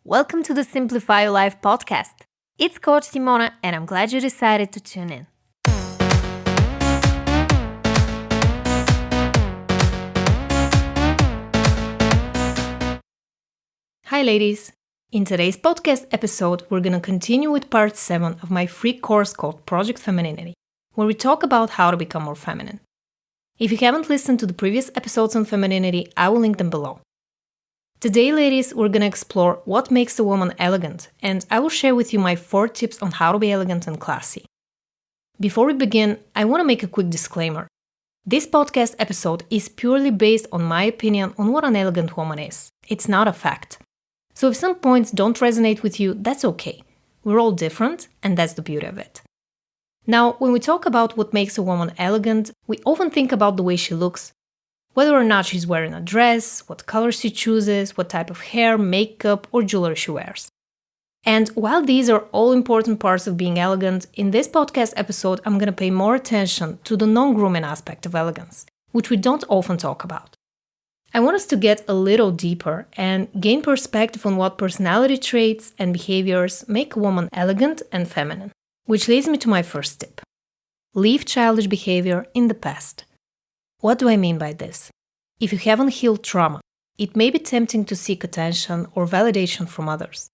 Welcome to the Simplify Your Life podcast. It's Coach Simona, and I'm glad you decided to tune in. Hi, ladies. In today's podcast episode, we're going to continue with part 7 of my free course called Project Femininity, where we talk about how to become more feminine. If you haven't listened to the previous episodes on femininity, I will link them below. Today, ladies, we're going to explore what makes a woman elegant, and I will share with you my 4 tips on how to be elegant and classy. Before we begin, I want to make a quick disclaimer. This podcast episode is purely based on my opinion on what an elegant woman is. It's not a fact. So if some points don't resonate with you, that's okay. We're all different, and that's the beauty of it. Now, when we talk about what makes a woman elegant, we often think about the way she looks, whether or not she's wearing a dress, what color she chooses, what type of hair, makeup, or jewelry she wears. And while these are all important parts of being elegant, in this podcast episode, I'm going to pay more attention to the non-grooming aspect of elegance, which we don't often talk about. I want us to get a little deeper and gain perspective on what personality traits and behaviors make a woman elegant and feminine, which leads me to my first tip. Leave childish behavior in the past. What do I mean by this? If you haven't healed trauma, it may be tempting to seek attention or validation from others.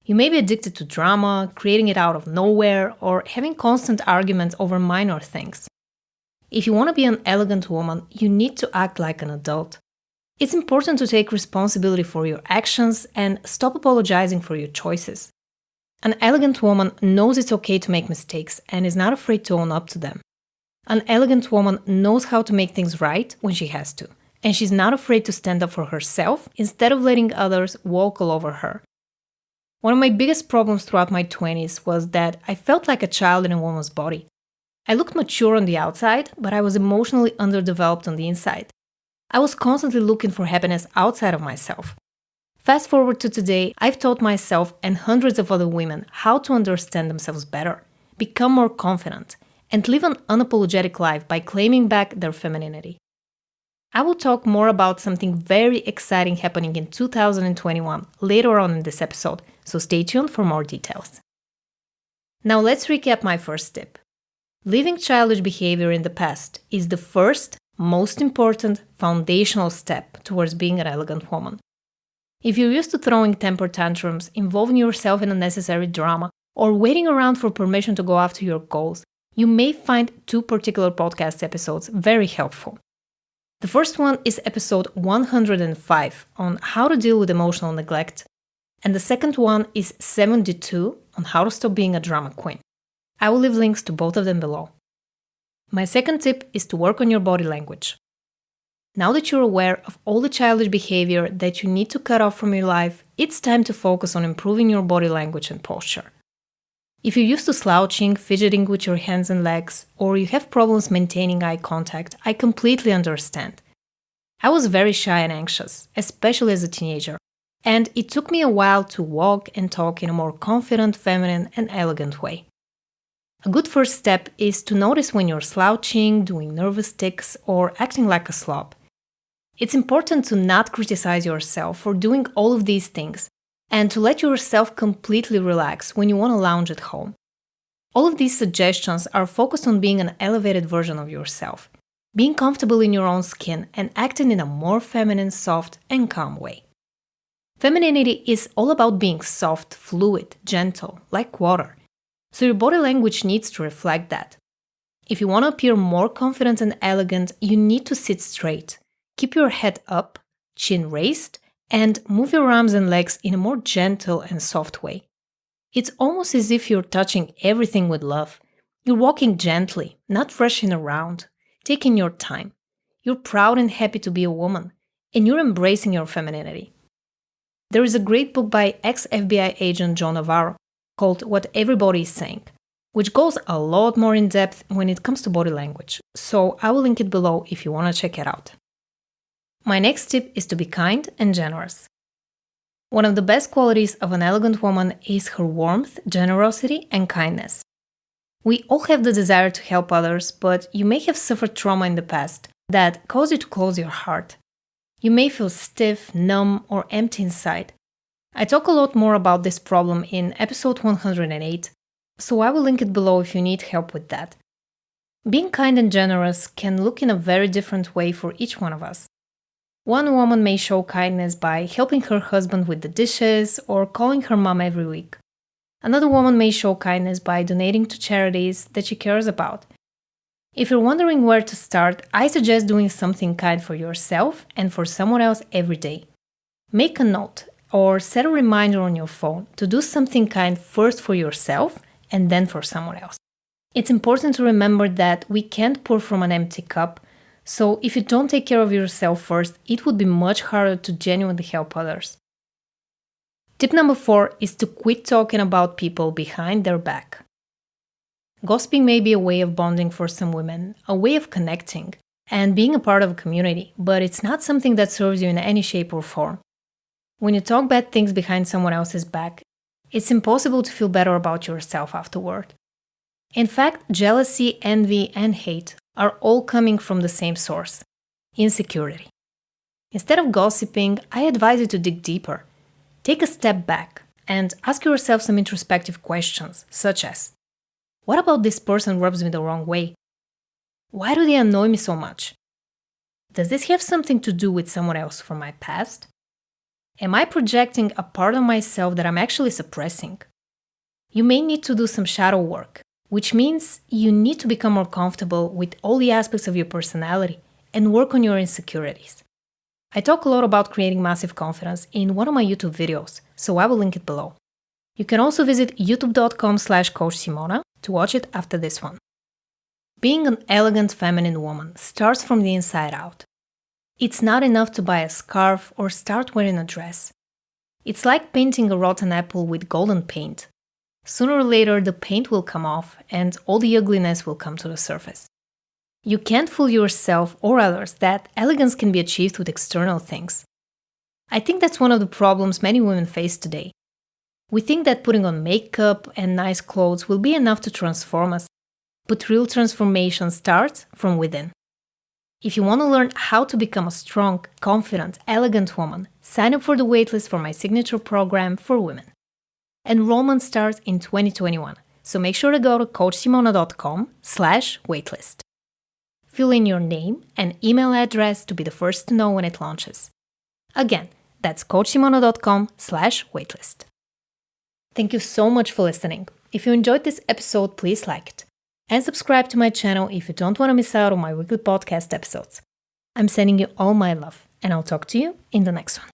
You may be addicted to drama, creating it out of nowhere, or having constant arguments over minor things. If you want to be an elegant woman, you need to act like an adult. It's important to take responsibility for your actions and stop apologizing for your choices. An elegant woman knows it's okay to make mistakes and is not afraid to own up to them. An elegant woman knows how to make things right when she has to, and she's not afraid to stand up for herself instead of letting others walk all over her. One of my biggest problems throughout my 20s was that I felt like a child in a woman's body. I looked mature on the outside, but I was emotionally underdeveloped on the inside. I was constantly looking for happiness outside of myself. Fast forward to today, I've taught myself and hundreds of other women how to understand themselves better, become more confident, and live an unapologetic life by claiming back their femininity. I will talk more about something very exciting happening in 2021 later on in this episode, so stay tuned for more details. Now let's recap my first tip. Leaving childish behavior in the past is the first, most important, foundational step towards being an elegant woman. If you're used to throwing temper tantrums, involving yourself in unnecessary drama, or waiting around for permission to go after your goals, you may find 2 particular podcast episodes very helpful. The first one is episode 105 on how to deal with emotional neglect, and the second one is 72 on how to stop being a drama queen. I will leave links to both of them below. My second tip is to work on your body language. Now that you're aware of all the childish behavior that you need to cut off from your life, it's time to focus on improving your body language and posture. If you're used to slouching, fidgeting with your hands and legs, or you have problems maintaining eye contact, I completely understand. I was very shy and anxious, especially as a teenager, and it took me a while to walk and talk in a more confident, feminine, and elegant way. A good first step is to notice when you're slouching, doing nervous tics, or acting like a slob. It's important to not criticize yourself for doing all of these things, and to let yourself completely relax when you want to lounge at home. All of these suggestions are focused on being an elevated version of yourself, being comfortable in your own skin and acting in a more feminine, soft, and calm way. Femininity is all about being soft, fluid, gentle, like water. So your body language needs to reflect that. If you want to appear more confident and elegant, you need to sit straight, keep your head up, chin raised, and move your arms and legs in a more gentle and soft way. It's almost as if you're touching everything with love. You're walking gently, not rushing around, taking your time. You're proud and happy to be a woman, and you're embracing your femininity. There is a great book by ex-FBI agent Joe Navarro called What Everybody is Saying, which goes a lot more in depth when it comes to body language, so I will link it below if you want to check it out. My next tip is to be kind and generous. One of the best qualities of an elegant woman is her warmth, generosity, and kindness. We all have the desire to help others, but you may have suffered trauma in the past that caused you to close your heart. You may feel stiff, numb, or empty inside. I talk a lot more about this problem in episode 108, so I will link it below if you need help with that. Being kind and generous can look in a very different way for each one of us. One woman may show kindness by helping her husband with the dishes or calling her mom every week. Another woman may show kindness by donating to charities that she cares about. If you're wondering where to start, I suggest doing something kind for yourself and for someone else every day. Make a note or set a reminder on your phone to do something kind first for yourself and then for someone else. It's important to remember that we can't pour from an empty cup, so if you don't take care of yourself first, it would be much harder to genuinely help others. Tip number 4 is to quit talking about people behind their back. Gossiping may be a way of bonding for some women, a way of connecting, and being a part of a community, but it's not something that serves you in any shape or form. When you talk bad things behind someone else's back, it's impossible to feel better about yourself afterward. In fact, jealousy, envy, and hate are all coming from the same source: insecurity. Instead of gossiping, I advise you to dig deeper. Take a step back and ask yourself some introspective questions, such as, what about this person rubs me the wrong way? Why do they annoy me so much? Does this have something to do with someone else from my past? Am I projecting a part of myself that I'm actually suppressing? You may need to do some shadow work, which means you need to become more comfortable with all the aspects of your personality and work on your insecurities. I talk a lot about creating massive confidence in one of my YouTube videos, so I will link it below. You can also visit youtube.com/coachsimona to watch it after this one. Being an elegant feminine woman starts from the inside out. It's not enough to buy a scarf or start wearing a dress. It's like painting a rotten apple with golden paint. Sooner or later, the paint will come off and all the ugliness will come to the surface. You can't fool yourself or others that elegance can be achieved with external things. I think that's one of the problems many women face today. We think that putting on makeup and nice clothes will be enough to transform us, but real transformation starts from within. If you want to learn how to become a strong, confident, elegant woman, sign up for the waitlist for my signature program for women. Enrollment starts in 2021, so make sure to go to coachsimona.com/waitlist. Fill in your name and email address to be the first to know when it launches. Again, that's coachsimona.com/waitlist. Thank you so much for listening. If you enjoyed this episode, please like it. And subscribe to my channel if you don't want to miss out on my weekly podcast episodes. I'm sending you all my love, and I'll talk to you in the next one.